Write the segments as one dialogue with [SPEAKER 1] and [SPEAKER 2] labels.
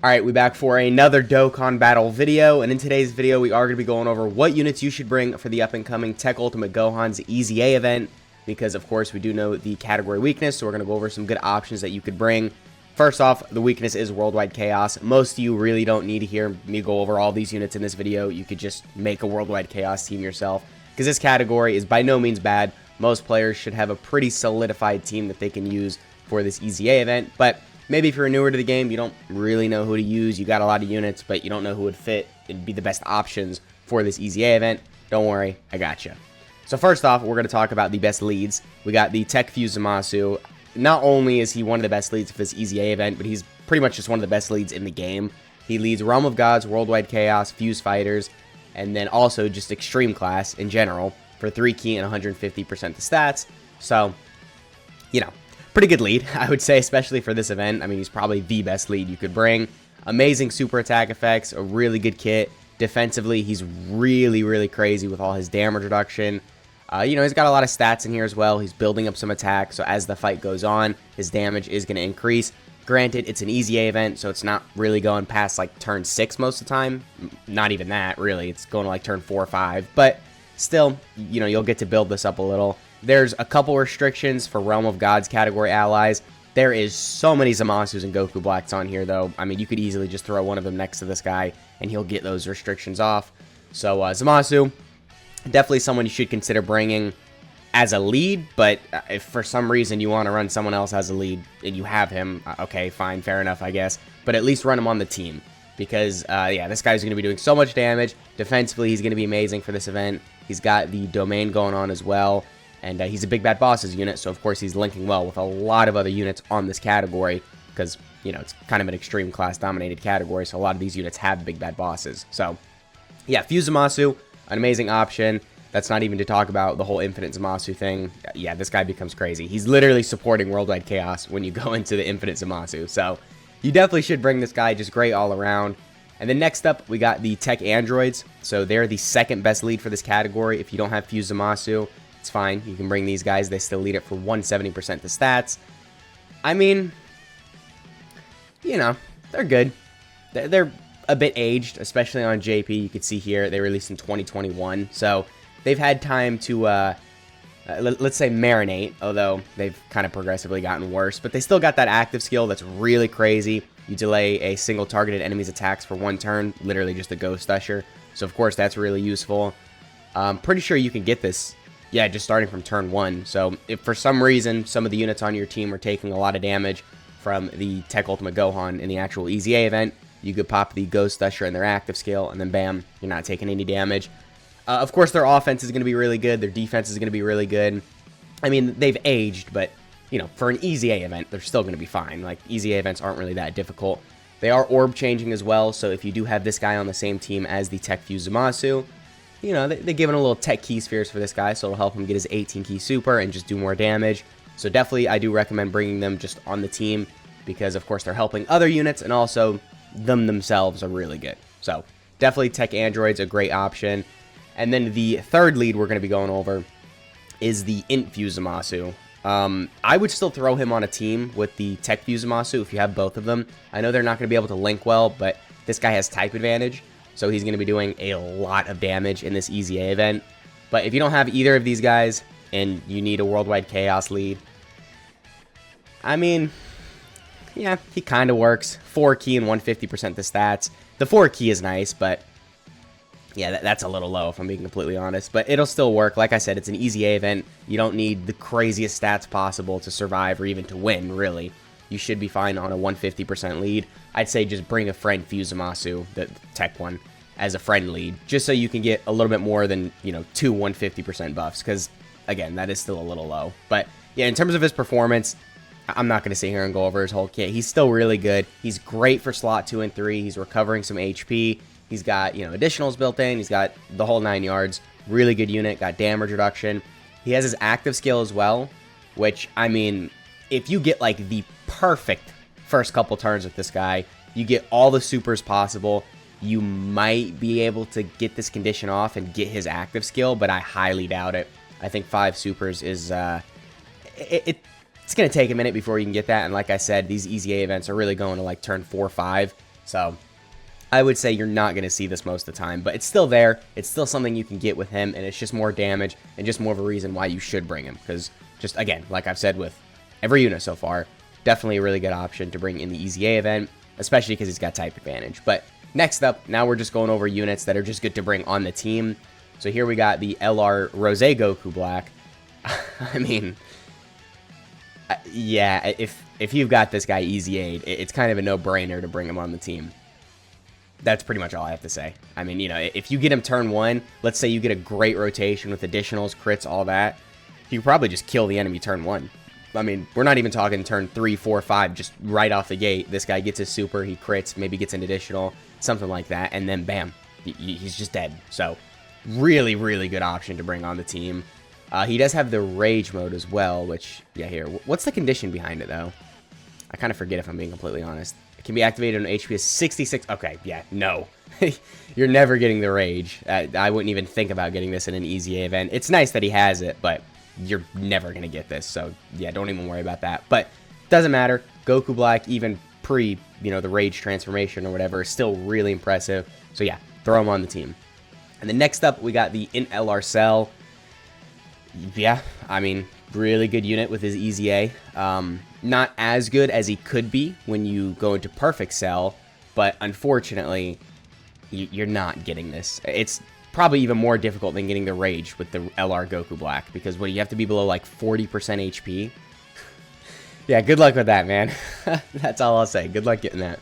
[SPEAKER 1] Alright, we back for another Dokkan Battle video, and in today's video we are going to be going over what units you should bring for the up-and-coming Tech Ultimate Gohan's EZA event, because of course we do know the category weakness, so we're going to go over some good options that you could bring. First off, the weakness is Worldwide Chaos. Most of you really don't need to hear me go over all these units in this video. You could just make a Worldwide Chaos team yourself, because this category is by no means bad. Most players should have a pretty solidified team that they can use for this EZA event, but maybe if you're newer to the game, you don't really know who to use, you got a lot of units, but you don't know who would fit and be the best options for this EZA event. Don't worry, I got you. So first off, we're going to talk about the best leads. We got the Tech Fuse Zamasu. Not only is he one of the best leads for this EZA event, but he's pretty much just one of the best leads in the game. He leads Realm of Gods, Worldwide Chaos, Fuse Fighters, and then also just Extreme Class in general for 3 key and 150% the stats. So, you know, pretty good lead, I would say, especially for this event. I mean, he's probably the best lead you could bring. Amazing super attack effects, a really good kit. Defensively, he's really crazy with all his damage reduction. You know, he's got a lot of stats in here as well. He's building up some attack, so as the fight goes on, his damage is going to increase. Granted, it's an EZA event, so it's not really going past, like, turn 6 most of the time. Not even that, really. It's going to, like, turn 4 or 5. But still, you know, you'll get to build this up a little. There's a couple restrictions for Realm of Gods category allies. There is so many Zamasus and Goku Blacks on here, though. I mean, you could easily just throw one of them next to this guy, and he'll get those restrictions off. So, Zamasu, definitely someone you should consider bringing as a lead, but if for some reason you want to run someone else as a lead, and you have him, okay, fine, fair enough, I guess. But at least run him on the team, because, yeah, this guy's going to be doing so much damage. Defensively, he's going to be amazing for this event. He's got the domain going on as well. And he's a Big Bad Bosses unit, so of course he's linking well with a lot of other units on this category, because, you know, it's kind of an extreme class dominated category, so a lot of these units have Big Bad Bosses. So, yeah, Fuse Zamasu, an amazing option. That's not even to talk about the whole Infinite Zamasu thing. Yeah, this guy becomes crazy. He's literally supporting Worldwide Chaos when you go into the Infinite Zamasu, so you definitely should bring this guy, just great all around. And then next up, we got the Tech Androids, so they're the second best lead for this category. If you don't have Fuse Zamasu, it's fine. You can bring these guys. They still lead it for 170% the stats. I mean, you know, they're good. They're a bit aged, especially on JP. You can see here they released in 2021. So they've had time to, let's say, marinate, although they've kind of progressively gotten worse. But they still got that active skill that's really crazy. You delay a single targeted enemy's attacks for 1 turn, literally just a Ghost Usher. So, of course, that's really useful. I'm pretty sure you can get this, yeah, just starting from turn 1. So if for some reason some of the units on your team are taking a lot of damage from the Tech Ultimate Gohan in the actual EZA event, you could pop the Ghost Usher in their active skill, and then bam, you're not taking any damage. Of course, their offense is going to be really good. Their defense is going to be really good. I mean, they've aged, but, you know, for an EZA event, they're still going to be fine. Like, EZA events aren't really that difficult. They are orb changing as well, so if you do have this guy on the same team as the Tech Fuse Zamasu, you know, they're giving a little tech key spheres for this guy, so it'll help him get his 18 key super and just do more damage. So definitely, I do recommend bringing them just on the team, because of course they're helping other units, and also them themselves are really good. So definitely Tech Android's a great option. And then the third lead we're going to be going over is the Int Fuse Zamasu. I would still throw him on a team with the Tech Fuse Zamasu if you have both of them. I know they're not going to be able to link well, but this guy has type advantage. So he's going to be doing a lot of damage in this EZA event. But if you don't have either of these guys, and you need a Worldwide Chaos lead, I mean, yeah, he kind of works. 4 key and 150% the stats. The 4 key is nice, but yeah, that's a little low if I'm being completely honest. But it'll still work. Like I said, it's an EZA event. You don't need the craziest stats possible to survive or even to win, really. You should be fine on a 150% lead. I'd say just bring a friend Fuse Zamasu, the tech one, as a friend lead, just so you can get a little bit more than, you know, 2 150% buffs, because, again, that is still a little low. But, yeah, in terms of his performance, I'm not going to sit here and go over his whole kit. He's still really good. He's great for slot 2 and 3. He's recovering some HP. He's got, you know, additionals built in. He's got the whole 9 yards. Really good unit. Got damage reduction. He has his active skill as well, which, I mean, if you get, like, the perfect first couple turns with this guy, you get all the supers possible, you might be able to get this condition off and get his active skill, but I highly doubt it. I think 5 supers is, it's going to take a minute before you can get that, and like I said, these EZA events are really going to, like, turn 4 or 5, So I would say you're not going to see this most of the time, but it's still there. It's still something you can get with him, and it's just more damage and just more of a reason why you should bring him. Because just, again, like I've said with every unit so far, definitely a really good option to bring in the EZA event, especially because he's got type advantage. But next up, now we're just going over units that are just good to bring on the team. So here we got the LR Rose Goku Black. I mean, yeah, if you've got this guy EZA'd, it's kind of a no-brainer to bring him on the team. That's pretty much all I have to say. I mean, you know, if you get him turn 1, let's say you get a great rotation with additionals, crits, all that, you could probably just kill the enemy turn 1. I mean, we're not even talking turn 3, 4, 5, just right off the gate. This guy gets his super, he crits, maybe gets an additional, something like that, and then bam, he's just dead. So, really, really good option to bring on the team. He does have the rage mode as well, which, yeah, here. What's the condition behind it, though? I kind of forget if I'm being completely honest. It can be activated on HP of 66. Okay, yeah, no. You're never getting the rage. I wouldn't even think about getting this in an EZA event. It's nice that he has it, but you're never going to get this. So, yeah, don't even worry about that. But doesn't matter. Goku Black, even pre, you know, the rage transformation or whatever, is still really impressive. So, yeah, throw him on the team. And then next up, we got the Int LR Cell. Yeah, I mean, really good unit with his EZA. Not as good as he could be when you go into Perfect Cell, but unfortunately, you're not getting this. It's probably even more difficult than getting the Rage with the LR Goku Black, because what, you have to be below like 40% HP? Yeah, good luck with that, man. That's all I'll say. Good luck getting that.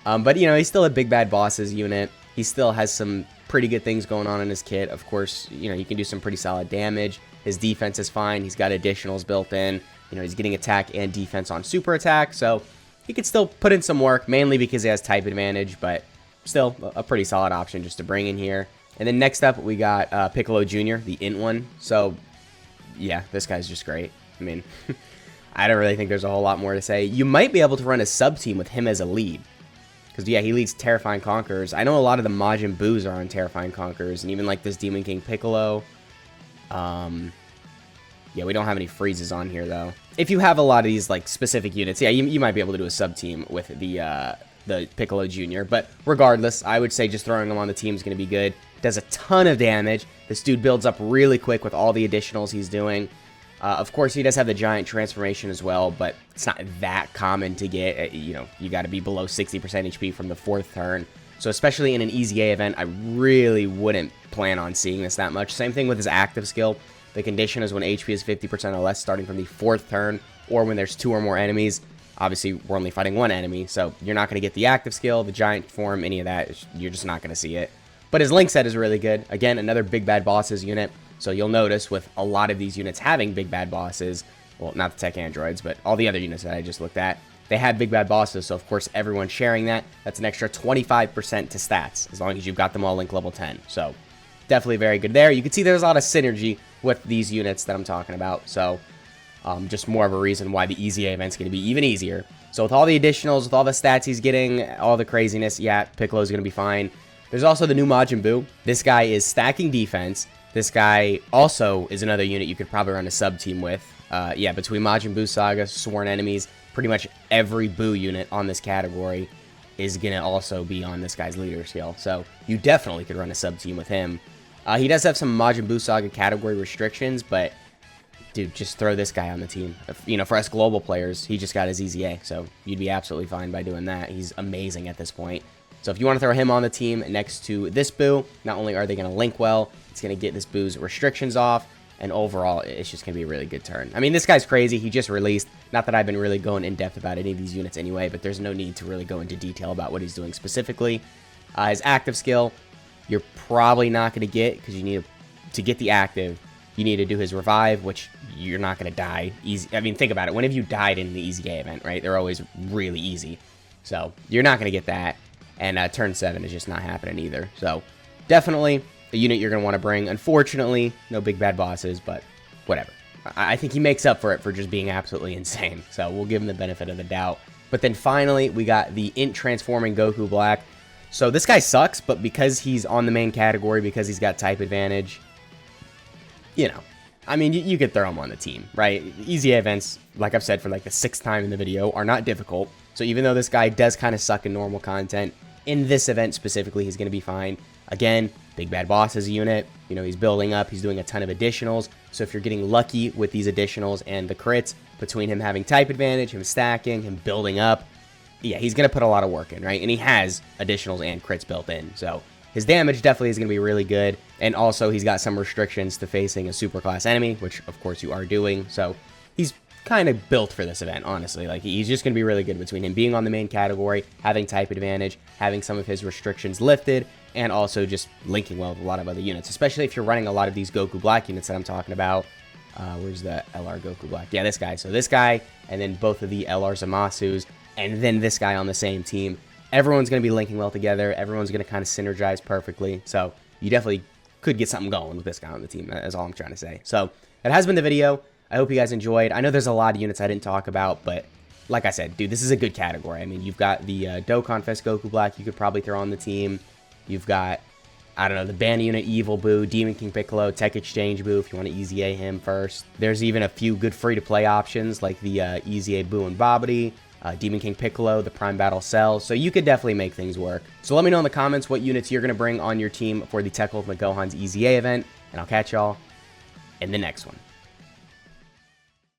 [SPEAKER 1] But, you know, he's still a Big Bad Bosses unit. He still has some pretty good things going on in his kit. Of course, you know, you can do some pretty solid damage. His defense is fine. He's got additionals built in. You know, he's getting attack and defense on super attack, so he could still put in some work, mainly because he has type advantage, but still a pretty solid option just to bring in here. And then next up, we got Piccolo Jr., the Int one. So, yeah, this guy's just great. I mean, I don't really think there's a whole lot more to say. You might be able to run a sub-team with him as a lead. Because, yeah, he leads Terrifying Conquerors. I know a lot of the Majin Boos are on Terrifying Conquerors, and even like this Demon King Piccolo. Yeah, we don't have any freezes on here, though. If you have a lot of these, like, specific units, yeah, you might be able to do a sub-team with the Piccolo Jr. But regardless, I would say just throwing him on the team is going to be good. Does a ton of damage. This dude builds up really quick with all the additionals he's doing. Of course, he does have the giant transformation as well, but it's not that common to get. You know, you got to be below 60% HP from the 4th turn. So especially in an EZA event, I really wouldn't plan on seeing this that much. Same thing with his active skill. The condition is when HP is 50% or less starting from the 4th turn, or when there's 2 or more enemies. Obviously, we're only fighting 1 enemy, so you're not going to get the active skill, the giant form, any of that. You're just not going to see it. But his link set is really good. Again, another Big Bad Bosses unit. So you'll notice with a lot of these units having Big Bad Bosses, well, not the tech androids, but all the other units that I just looked at, they had Big Bad Bosses, so of course everyone's sharing that. That's an extra 25% to stats, as long as you've got them all link level 10. So definitely very good there. You can see there's a lot of synergy with these units that I'm talking about, so just more of a reason why the EZA event's going to be even easier. So with all the additionals, with all the stats he's getting, all the craziness, yeah, Piccolo's going to be fine. There's also the new Majin Buu. This guy is stacking defense. This guy also is another unit you could probably run a sub-team with. Yeah, between Majin Buu Saga, Sworn Enemies, pretty much every Buu unit on this category is going to also be on this guy's leader skill. So you definitely could run a sub-team with him. He does have some Majin Buu Saga category restrictions, but dude, just throw this guy on the team. You know, for us global players, he just got his EZA, so you'd be absolutely fine by doing that. He's amazing at this point. So if you want to throw him on the team next to this Buu, not only are they going to link well, it's going to get this Buu's restrictions off, and overall, it's just going to be a really good turn. I mean, this guy's crazy. He just released. Not that I've been really going in depth about any of these units anyway, but there's no need to really go into detail about what he's doing specifically. His active skill, you're probably not going to get, because you need to get the active, you need to do his revive, which you're not going to die easy. I mean, think about it. When have you died in the EZA event, right? They're always really easy. So you're not going to get that. And turn 7 is just not happening either. So definitely a unit you're going to want to bring. Unfortunately, no Big Bad Bosses, but whatever. I think he makes up for it for just being absolutely insane. So we'll give him the benefit of the doubt. But then finally, we got the Int Transforming Goku Black. So this guy sucks, but because he's on the main category, because he's got type advantage, you know, I mean, you could throw him on the team, right? Easy events, like I've said for like the 6th time in the video, are not difficult. So even though this guy does kind of suck in normal content, in this event specifically, he's going to be fine. Again, Big Bad Boss is a unit. You know, he's building up. He's doing a ton of additionals. So if you're getting lucky with these additionals and the crits, between him having type advantage, him stacking, him building up, yeah, he's going to put a lot of work in, right? And he has additionals and crits built in. So his damage definitely is going to be really good. And also, he's got some restrictions to facing a superclass enemy, which, of course, you are doing. So he's kind of built for this event, honestly. Like, he's just going to be really good between him being on the main category, having type advantage, having some of his restrictions lifted, and also just linking well with a lot of other units, especially if you're running a lot of these Goku Black units that I'm talking about. Where's the LR Goku Black? Yeah, this guy. So this guy, and then both of the LR Zamasus, and then this guy on the same team. Everyone's going to be linking well together. Everyone's going to kind of synergize perfectly. So you definitely could get something going with this guy on the team. That's all I'm trying to say. So that has been the video. I hope you guys enjoyed. I know there's a lot of units I didn't talk about, but like I said, dude, this is a good category. I mean, you've got the Dokkan Fest Goku Black you could probably throw on the team. You've got, I don't know, the Ban Unit Evil Boo, Demon King Piccolo, Tech Exchange Boo if you want to Easy A him first. There's even a few good free-to-play options like the Easy A Boo and Bobbity, Demon King Piccolo, the Prime Battle Cell, so you could definitely make things work. So let me know in the comments what units you're going to bring on your team for the Tech Ultimate Gohan's Easy A event, and I'll catch y'all in the next one.